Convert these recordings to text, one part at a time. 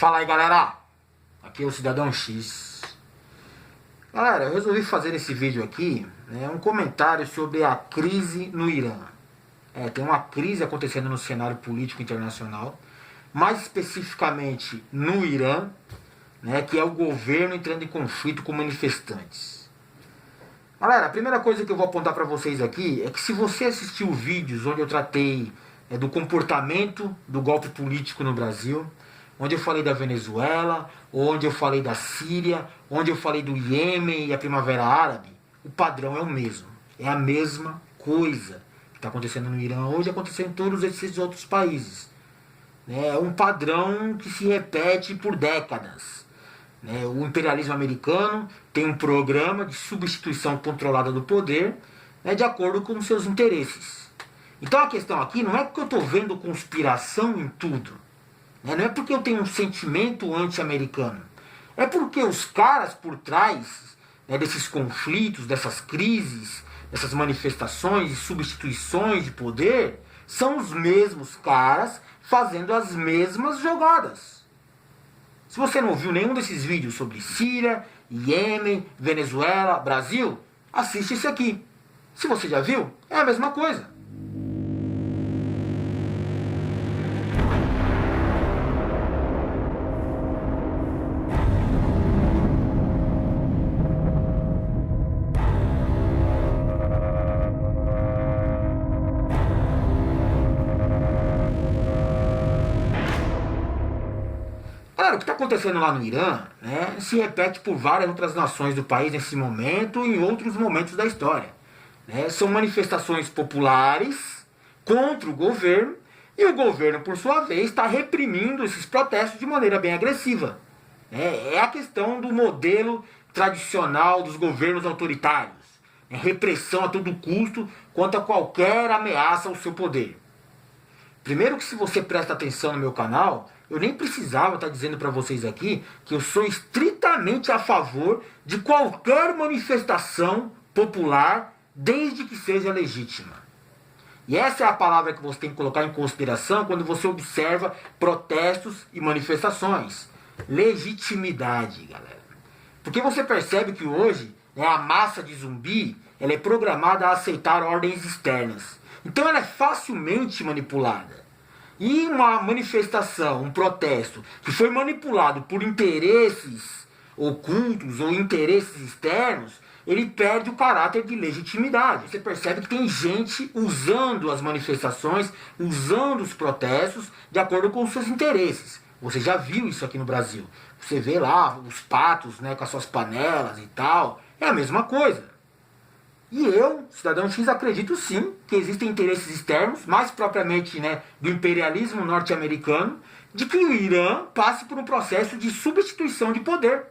Fala aí, galera, aqui é o Cidadão X. Galera, eu resolvi fazer esse vídeo aqui, um comentário sobre a crise no Irã. Tem uma crise acontecendo no cenário político internacional, mais especificamente no Irã, que é o governo entrando em conflito com manifestantes. Galera, a primeira coisa que eu vou apontar para vocês aqui é que se você assistiu vídeos onde eu tratei do comportamento do golpe político no Brasil, onde eu falei da Venezuela, onde eu falei da Síria, onde eu falei do Iêmen e a Primavera Árabe, o padrão é o mesmo. É a mesma coisa que está acontecendo no Irã hoje, acontecendo em todos esses outros países. É um padrão que se repete por décadas. O imperialismo americano tem um programa de substituição controlada do poder, de acordo com os seus interesses. Então a questão aqui não é porque eu estou vendo conspiração em tudo. Não é porque eu tenho um sentimento anti-americano. É porque os caras por trás desses conflitos, dessas crises, dessas manifestações e substituições de poder, são os mesmos caras fazendo as mesmas jogadas. Se você não viu nenhum desses vídeos sobre Síria, Iêmen, Venezuela, Brasil, assiste esse aqui. Se você já viu, é a mesma coisa. Claro, o que está acontecendo lá no Irã se repete por várias outras nações do país nesse momento e em outros momentos da história. São manifestações populares contra o governo e o governo, por sua vez, está reprimindo esses protestos de maneira bem agressiva. É a questão do modelo tradicional dos governos autoritários. Repressão a todo custo contra qualquer ameaça ao seu poder. Primeiro que se você presta atenção no meu canal, eu nem precisava estar dizendo para vocês aqui que eu sou estritamente a favor de qualquer manifestação popular, desde que seja legítima. E essa é a palavra que você tem que colocar em consideração quando você observa protestos e manifestações. Legitimidade, galera. Porque você percebe que hoje a massa de zumbi ela é programada a aceitar ordens externas. Então ela é facilmente manipulada. E uma manifestação, um protesto, que foi manipulado por interesses ocultos ou interesses externos, ele perde o caráter de legitimidade. Você percebe que tem gente usando as manifestações, usando os protestos, de acordo com os seus interesses. Você já viu isso aqui no Brasil. Você vê lá os patos com as suas panelas e tal. É a mesma coisa. E eu, Cidadão X, acredito sim que existem interesses externos, mais propriamente do imperialismo norte-americano, de que o Irã passe por um processo de substituição de poder.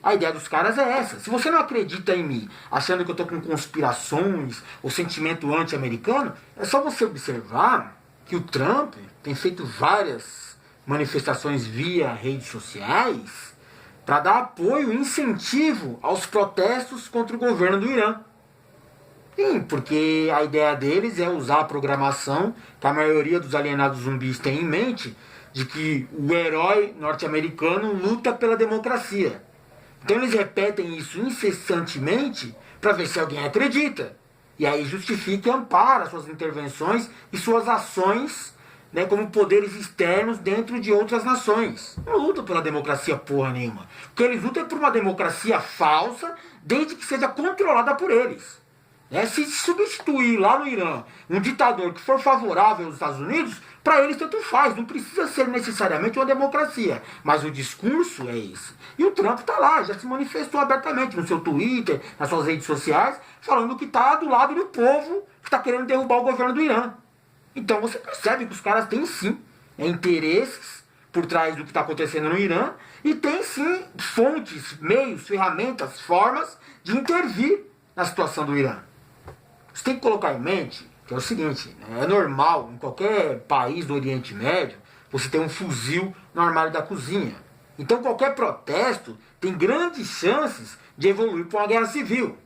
A ideia dos caras é essa. Se você não acredita em mim, achando que eu estou com conspirações ou sentimento anti-americano, é só você observar que o Trump tem feito várias manifestações via redes sociais para dar apoio e incentivo aos protestos contra o governo do Irã. Sim, porque a ideia deles é usar a programação que a maioria dos alienados zumbis tem em mente, de que o herói norte-americano luta pela democracia. Então eles repetem isso incessantemente para ver se alguém acredita. E aí justifica e ampara suas intervenções e suas ações como poderes externos dentro de outras nações. Não lutam pela democracia porra nenhuma. O que eles lutam é por uma democracia falsa, desde que seja controlada por eles. Se substituir lá no Irã um ditador que for favorável aos Estados Unidos, para eles tanto faz, não precisa ser necessariamente uma democracia, mas o discurso é esse. E o Trump está lá, já se manifestou abertamente no seu Twitter, nas suas redes sociais, falando que está do lado do povo que está querendo derrubar o governo do Irã. Então você percebe que os caras têm sim interesses por trás do que está acontecendo no Irã e tem sim fontes, meios, ferramentas, formas de intervir na situação do Irã. Você tem que colocar em mente que é o seguinte, é normal, em qualquer país do Oriente Médio, você ter um fuzil no armário da cozinha. Então qualquer protesto tem grandes chances de evoluir para uma guerra civil.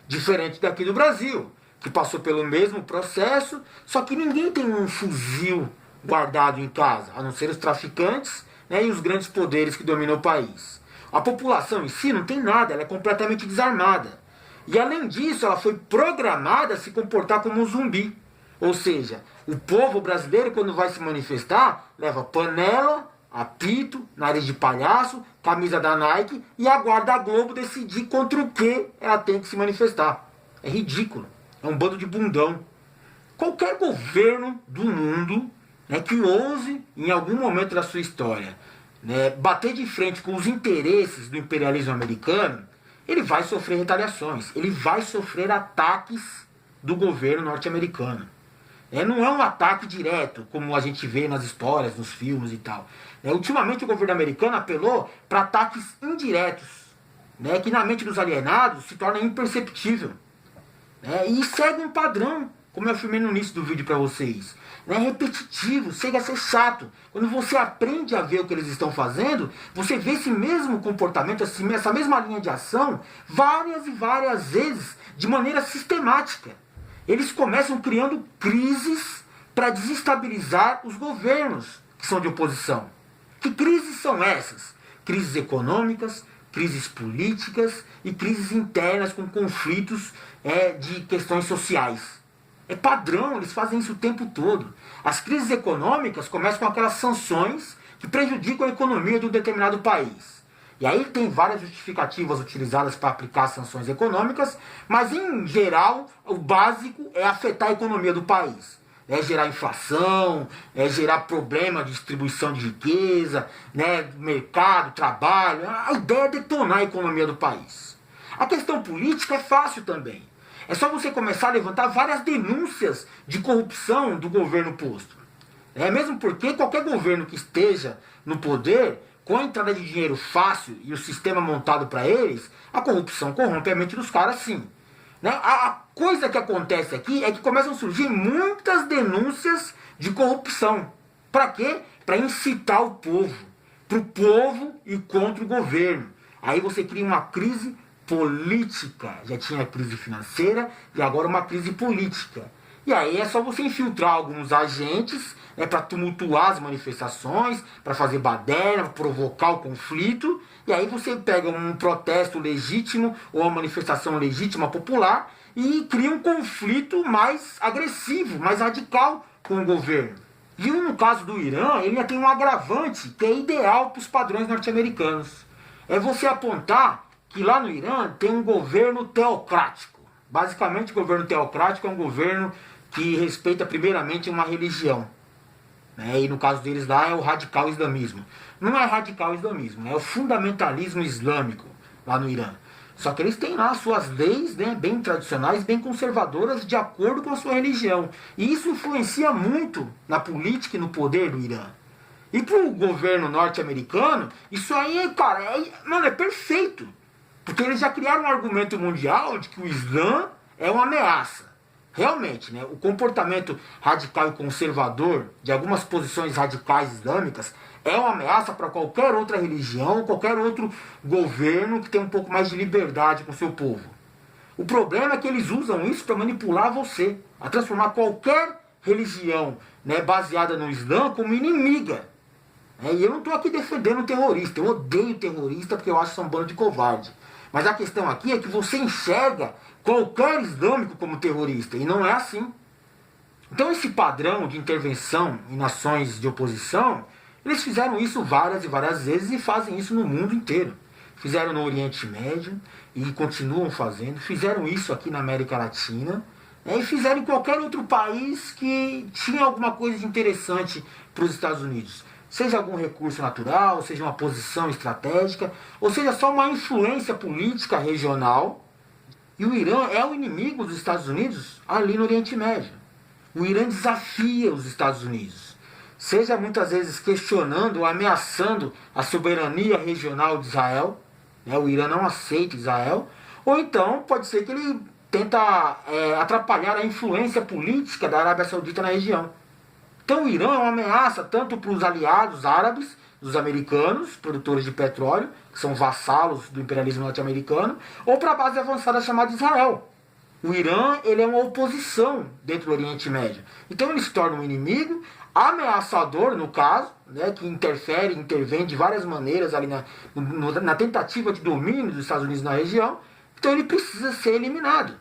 Diferente daqui do Brasil, que passou pelo mesmo processo, só que ninguém tem um fuzil guardado em casa, a não ser os traficantes né, e os grandes poderes que dominam o país. A população em si não tem nada, ela é completamente desarmada. E além disso, ela foi programada a se comportar como um zumbi. Ou seja, o povo brasileiro, quando vai se manifestar, leva panela, apito, nariz de palhaço, camisa da Nike e aguarda a Globo decidir contra o que ela tem que se manifestar. É ridículo. É um bando de bundão. Qualquer governo do mundo, né, que ouse, em algum momento da sua história, né, bater de frente com os interesses do imperialismo americano, ele vai sofrer retaliações, ele vai sofrer ataques do governo norte-americano. Não é um ataque direto, como a gente vê nas histórias, nos filmes e tal. Ultimamente o governo americano apelou para ataques indiretos, né, que na mente dos alienados se torna imperceptível. E segue um padrão, como eu afirmei no início do vídeo para vocês. Repetitivo, chega a ser chato. Quando você aprende a ver o que eles estão fazendo, você vê esse mesmo comportamento, essa mesma linha de ação, várias e várias vezes, de maneira sistemática. Eles começam criando crises para desestabilizar os governos que são de oposição. Que crises são essas? Crises econômicas, crises políticas e crises internas com conflitos de questões sociais. É padrão, eles fazem isso o tempo todo. As crises econômicas começam com aquelas sanções que prejudicam a economia de um determinado país. E aí tem várias justificativas utilizadas para aplicar sanções econômicas, mas em geral o básico é afetar a economia do país. É gerar inflação, é gerar problema de distribuição de riqueza, né, mercado, trabalho. A ideia é detonar a economia do país. A questão política é fácil também. É só você começar a levantar várias denúncias de corrupção do governo posto. Mesmo porque qualquer governo que esteja no poder, com a entrada de dinheiro fácil e o sistema montado para eles, a corrupção corrompe a mente dos caras sim. A coisa que acontece aqui é que começam a surgir muitas denúncias de corrupção. Para quê? Para incitar o povo. Para o povo e contra o governo. Aí você cria uma crise política. Já tinha crise financeira e agora uma crise política. E aí é só você infiltrar alguns agentes para tumultuar as manifestações, para fazer baderna, provocar o conflito. E aí você pega um protesto legítimo ou uma manifestação legítima popular e cria um conflito mais agressivo, mais radical com o governo. E no caso do Irã, ele tem um agravante que é ideal para os padrões norte-americanos. É você apontar que lá no Irã tem um governo teocrático. Basicamente, o governo teocrático é um governo que respeita primeiramente uma religião. E no caso deles lá é o radical islamismo. Não é radical islamismo, é o fundamentalismo islâmico lá no Irã. Só que eles têm lá suas leis, né, bem tradicionais, bem conservadoras, de acordo com a sua religião. E isso influencia muito na política e no poder do Irã. E para o governo norte-americano, isso aí, cara, é perfeito. Porque eles já criaram um argumento mundial de que o Islã é uma ameaça. Realmente, né, o comportamento radical e conservador de algumas posições radicais islâmicas é uma ameaça para qualquer outra religião, qualquer outro governo que tenha um pouco mais de liberdade com o seu povo. O problema é que eles usam isso para manipular você, a transformar qualquer religião, né, baseada no Islã como inimiga. E eu não estou aqui defendendo o terrorista, eu odeio terrorista porque eu acho que são um bando de covarde. Mas a questão aqui é que você enxerga qualquer islâmico como terrorista, e não é assim. Então esse padrão de intervenção em nações de oposição, eles fizeram isso várias e várias vezes e fazem isso no mundo inteiro. Fizeram no Oriente Médio e continuam fazendo, fizeram isso aqui na América Latina, e fizeram em qualquer outro país que tinha alguma coisa de interessante para os Estados Unidos. Seja algum recurso natural, seja uma posição estratégica, ou seja só uma influência política regional. E o Irã é o inimigo dos Estados Unidos ali no Oriente Médio. O Irã desafia os Estados Unidos, seja muitas vezes questionando ou ameaçando a soberania regional de Israel. O Irã não aceita Israel. Ou então pode ser que ele tenta atrapalhar a influência política da Arábia Saudita na região. Então o Irã é uma ameaça tanto para os aliados árabes, dos americanos, produtores de petróleo, que são vassalos do imperialismo norte-americano, ou para a base avançada chamada Israel. O Irã ele é uma oposição dentro do Oriente Médio. Então ele se torna um inimigo, ameaçador, no caso, né, que intervém de várias maneiras ali na tentativa de domínio dos Estados Unidos na região. Então ele precisa ser eliminado.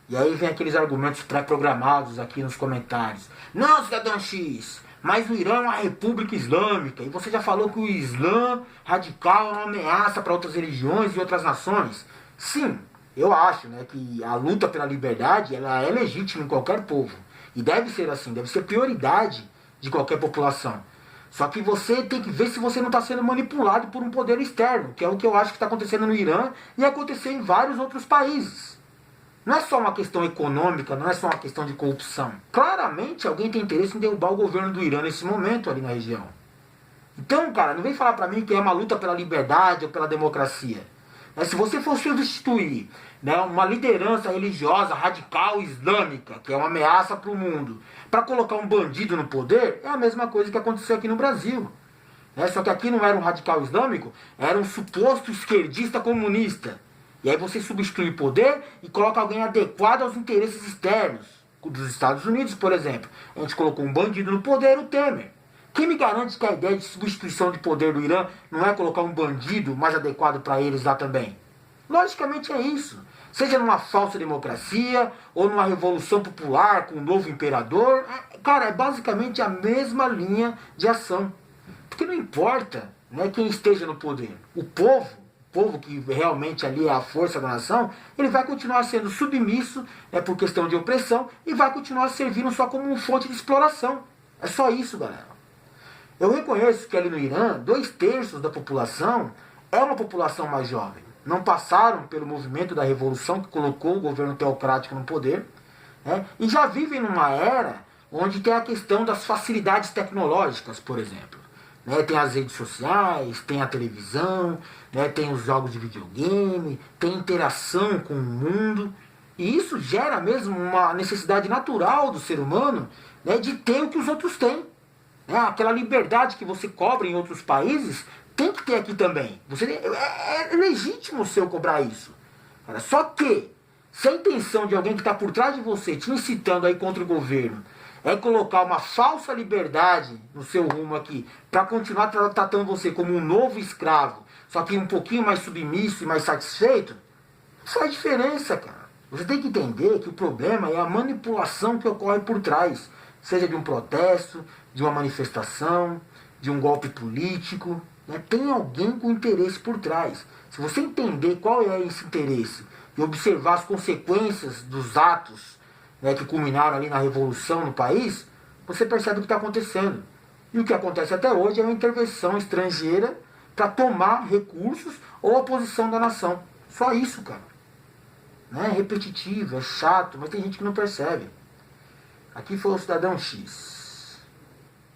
E aí vem aqueles argumentos pré-programados aqui nos comentários. Não, cidadão X, mas o Irã é uma república islâmica. E você já falou que o Islã radical é uma ameaça para outras religiões e outras nações. Sim, eu acho, né, que a luta pela liberdade ela é legítima em qualquer povo. E deve ser assim, deve ser prioridade de qualquer população. Só que você tem que ver se você não está sendo manipulado por um poder externo, que é o que eu acho que está acontecendo no Irã e aconteceu em vários outros países. Não é só uma questão econômica, não é só uma questão de corrupção. Claramente alguém tem interesse em derrubar o governo do Irã nesse momento ali na região. Então, cara, não vem falar pra mim que é uma luta pela liberdade ou pela democracia. Se você for substituir, né, uma liderança religiosa radical islâmica, que é uma ameaça para o mundo, para colocar um bandido no poder, é a mesma coisa que aconteceu aqui no Brasil. Só que aqui não era um radical islâmico, era um suposto esquerdista comunista. E aí você substitui o poder e coloca alguém adequado aos interesses externos. Dos Estados Unidos, por exemplo. A gente colocou um bandido no poder, o Temer. Quem me garante que a ideia de substituição de poder do Irã não é colocar um bandido mais adequado para eles lá também? Logicamente é isso. Seja numa falsa democracia ou numa revolução popular com um novo imperador, cara, é basicamente a mesma linha de ação. Porque não importa, né, quem esteja no poder. O povo que realmente ali é a força da nação, ele vai continuar sendo submisso por questão de opressão e vai continuar servindo só como uma fonte de exploração. É só isso, galera. Eu reconheço que ali no Irã, 2/3 da população é uma população mais jovem. Não passaram pelo movimento da revolução que colocou o governo teocrático no poder, né, e já vivem numa era onde tem a questão das facilidades tecnológicas, por exemplo. Tem as redes sociais, tem a televisão, tem os jogos de videogame, tem interação com o mundo. E isso gera mesmo uma necessidade natural do ser humano, de ter o que os outros têm. Aquela liberdade que você cobra em outros países, tem que ter aqui também. É legítimo o seu cobrar isso. Só que, se a intenção de alguém que está por trás de você, te incitando aí contra o governo, é colocar uma falsa liberdade no seu rumo aqui, para continuar tratando você como um novo escravo, só que um pouquinho mais submisso e mais satisfeito, não faz diferença, cara. Você tem que entender que o problema é a manipulação que ocorre por trás, seja de um protesto, de uma manifestação, de um golpe político, tem alguém com interesse por trás. Se você entender qual é esse interesse e observar as consequências dos atos que culminaram ali na revolução no país, você percebe o que está acontecendo. E o que acontece até hoje é uma intervenção estrangeira para tomar recursos ou a posição da nação. Só isso, cara. É repetitivo, é chato, mas tem gente que não percebe. Aqui foi o Cidadão X.